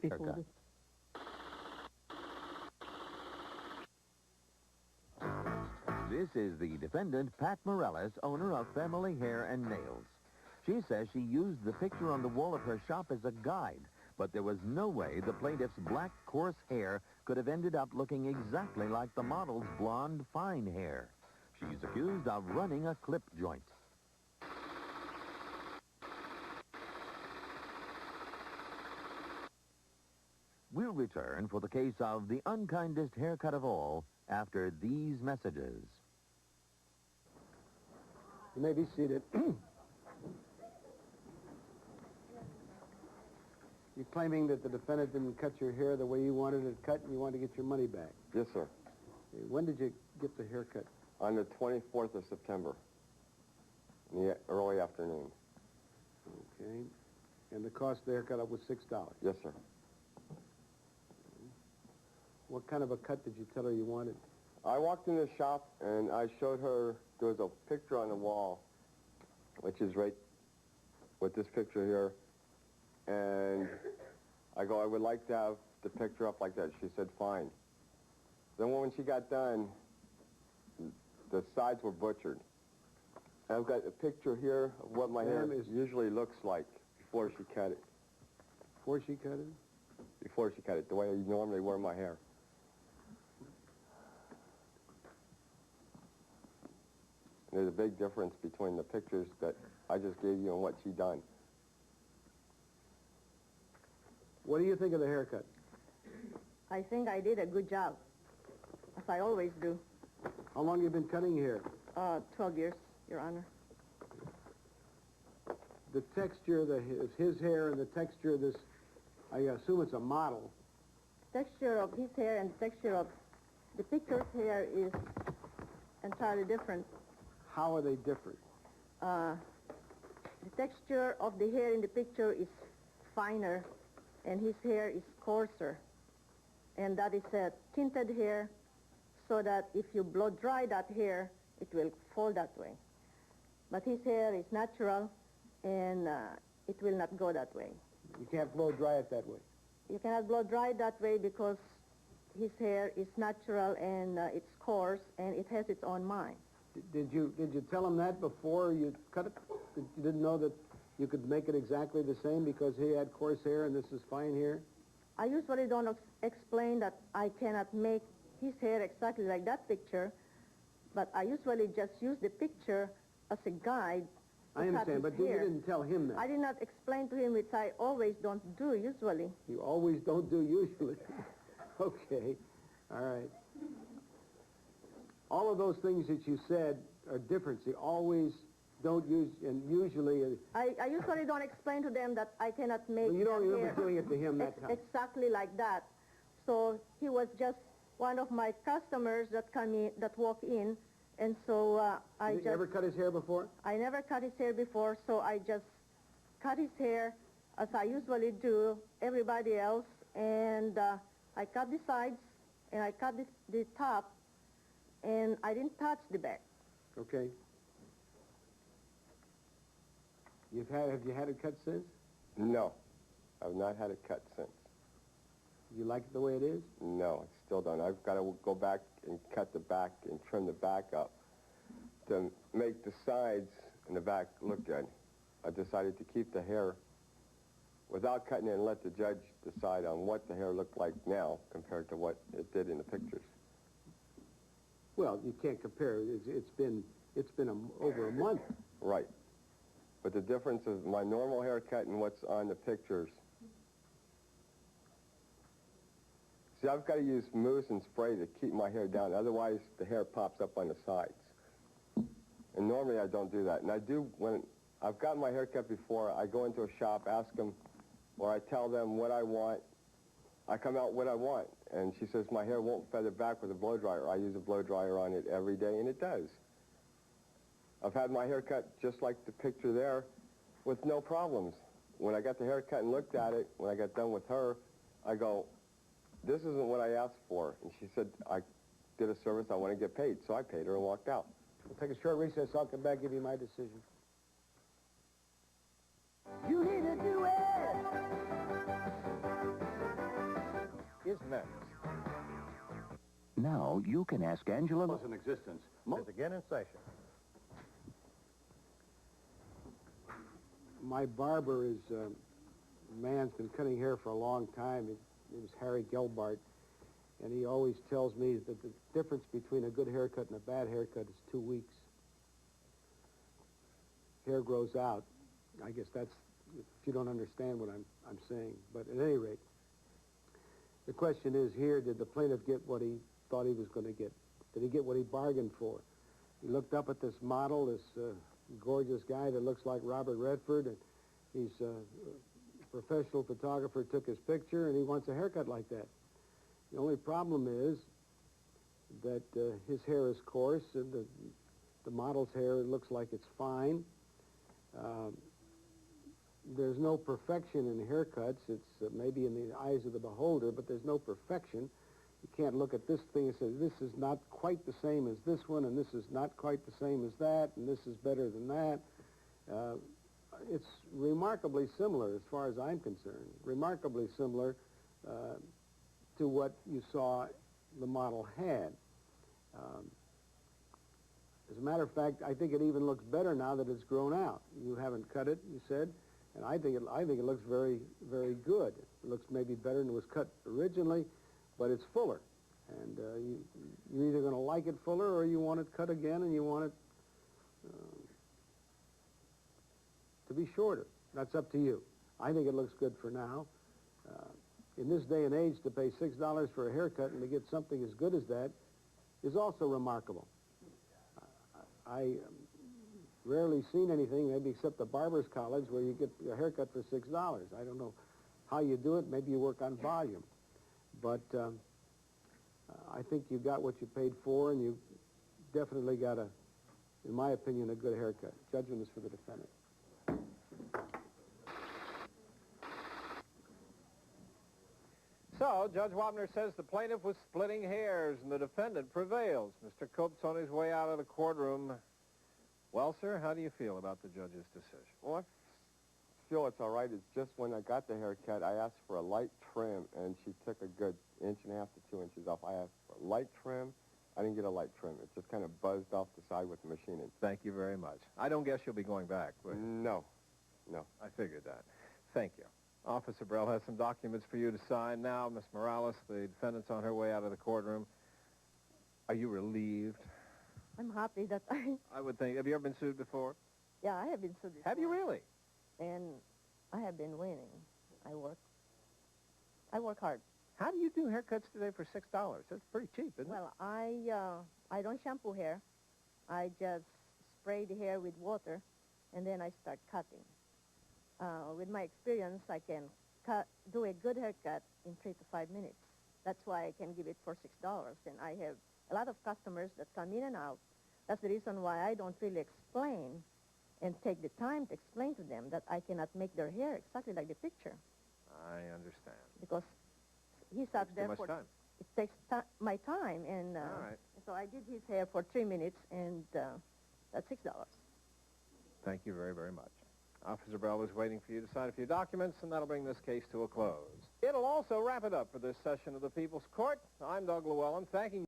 Haircut. This is the defendant, Pat Morales, owner of Family Hair and Nails. She says she used the picture on the wall of her shop as a guide, but there was no way the plaintiff's black, coarse hair could have ended up looking exactly like the model's blonde, fine hair. She's accused of running a clip joint. We'll return for the case of the unkindest haircut of all after these messages. You may be seated. You're claiming that the defendant didn't cut your hair the way you wanted it cut and you wanted to get your money back. Yes, sir. Okay, when did you get the haircut? On the 24th of September, in the early afternoon. Okay. And the cost of the haircut was $6. Yes, sir. What kind of a cut did you tell her you wanted? I walked in the shop and I showed her there was a picture on the wall, which is right with this picture here. And I go, I would like to have the picture up like that. She said, fine. Then when she got done, the sides were butchered. And I've got a picture here of what my hair usually looks like before she cut it. Before she cut it? Before she cut it, the way I normally wear my hair. There's a big difference between the pictures that I just gave you and what she done. What do you think of the haircut? I think I did a good job, as I always do. How long have you been cutting hair? 12 years, Your Honor. The texture of his hair and the texture of this, I assume it's a model. Texture of his hair and texture of the picture's hair is entirely different. How are they different? The texture of the hair in the picture is finer, and his hair is coarser. And that is a tinted hair, so that if you blow dry that hair, it will fall that way. But his hair is natural, and it will not go that way. You can't blow dry it that way? You cannot blow dry it that way because his hair is natural, and it's coarse, and it has its own mind. Did you tell him that before you cut it? You didn't know that you could make it exactly the same because he had coarse hair and this is fine hair? I usually don't explain that I cannot make his hair exactly like that picture, but I usually just use the picture as a guide. I understand, but you didn't tell him that. I did not explain to him, which I always don't do usually. You always don't do usually? Okay, all right. All of those things that you said are different. You always don't use, and usually... I usually don't explain to them that I cannot make... Well, you don't remember doing it to him that time. Exactly like that. So he was just one of my customers that come in, that walk in, and so I just... You ever cut his hair before? I never cut his hair before, so I just cut his hair as I usually do everybody else, and I cut the sides, and I cut the top, and I didn't touch the back. Okay. Have you had it cut since? No, I've not had it cut since. You like it the way it is? No, I still don't. I've got to go back and cut the back and trim the back up to make the sides and the back look good. I decided to keep the hair without cutting it and let the judge decide on what the hair looked like now compared to what it did in the pictures. Well, you can't compare. It's been over a month. Right. But the difference is my normal haircut and what's on the pictures. See, I've got to use mousse and spray to keep my hair down. Otherwise, the hair pops up on the sides. And normally I don't do that. And I do when I've gotten my hair cut before. I go into a shop, ask them, or I tell them what I want. I come out what I want. And she says my hair won't feather back with a blow dryer. I use a blow dryer on it every day, and it does. I've had my hair cut just like the picture there with no problems. When I got the haircut and looked at it, when I got done with her, I go, this isn't what I asked for. And she said, I did a service, I want to get paid. So I paid her and walked out. We'll take a short recess. I'll come back and give you my decision. You need to do it. Now you can ask Angela... ...in existence. Is again in session. My barber is a man's been cutting hair for a long time. His name is Harry Gelbart, and he always tells me that the difference between a good haircut and a bad haircut is 2 weeks. Hair grows out. I guess that's, if you don't understand what I'm saying. But at any rate, the question is here, did the plaintiff get what he thought he was going to get? Did he get what he bargained for? He looked up at this model, this gorgeous guy that looks like Robert Redford, and he's a professional photographer, took his picture, and he wants a haircut like that. The only problem is that his hair is coarse, and the model's hair looks like it's fine. There's no perfection in haircuts. It's maybe in the eyes of the beholder, but there's no perfection. You can't look at this thing and say, this is not quite the same as this one, and this is not quite the same as that, and this is better than that. It's remarkably similar, as far as I'm concerned, remarkably similar to what you saw the model had. As a matter of fact, I think it even looks better now that it's grown out. You haven't cut it, you said, and I think it looks very, very good. It looks maybe better than it was cut originally, but it's fuller. And you're either going to like it fuller or you want it cut again and you want it to be shorter. That's up to you. I think it looks good for now. In this day and age, to pay $6 for a haircut and to get something as good as that is also remarkable. I rarely seen anything, maybe except the barber's college, where you get a haircut for $6. I don't know how you do it. Maybe you work on volume. But I think you got what you paid for, and you definitely got in my opinion, a good haircut. Judgment is for the defendant. So, Judge Wapner says the plaintiff was splitting hairs and the defendant prevails. Mr. Cope's on his way out of the courtroom. Well, sir, how do you feel about the judge's decision? Well, I feel it's all right. It's just when I got the haircut, I asked for a light trim, and she took a good 1.5 to 2 inches off. I asked for a light trim. I didn't get a light trim. It just kind of buzzed off the side with the machining. Thank you very much. I don't guess you'll be going back, but... No. I figured that. Thank you. Officer Brell has some documents for you to sign now. Miss Morales, the defendant's on her way out of the courtroom. Are you relieved? I'm happy that I would think. Have you ever been sued before? Yeah, I have been sued before. Have you really? And I have been winning. I work hard. How do you do haircuts today for $6? That's pretty cheap, isn't it? Well, I don't shampoo hair. I just spray the hair with water, and then I start cutting. With my experience, I can do a good haircut in 3 to 5 minutes. That's why I can give it for $6. And I have a lot of customers that come in and out. That's the reason why I don't really explain and take the time to explain to them that I cannot make their hair exactly like the picture. I understand. Because he sat there too much for... time. It takes my time, and all right. So I did his hair for 3 minutes, and that's $6. Thank you very, very much. Officer Brell is waiting for you to sign a few documents, and that'll bring this case to a close. It'll also wrap it up for this session of the People's Court. I'm Doug Llewellyn, thanking you.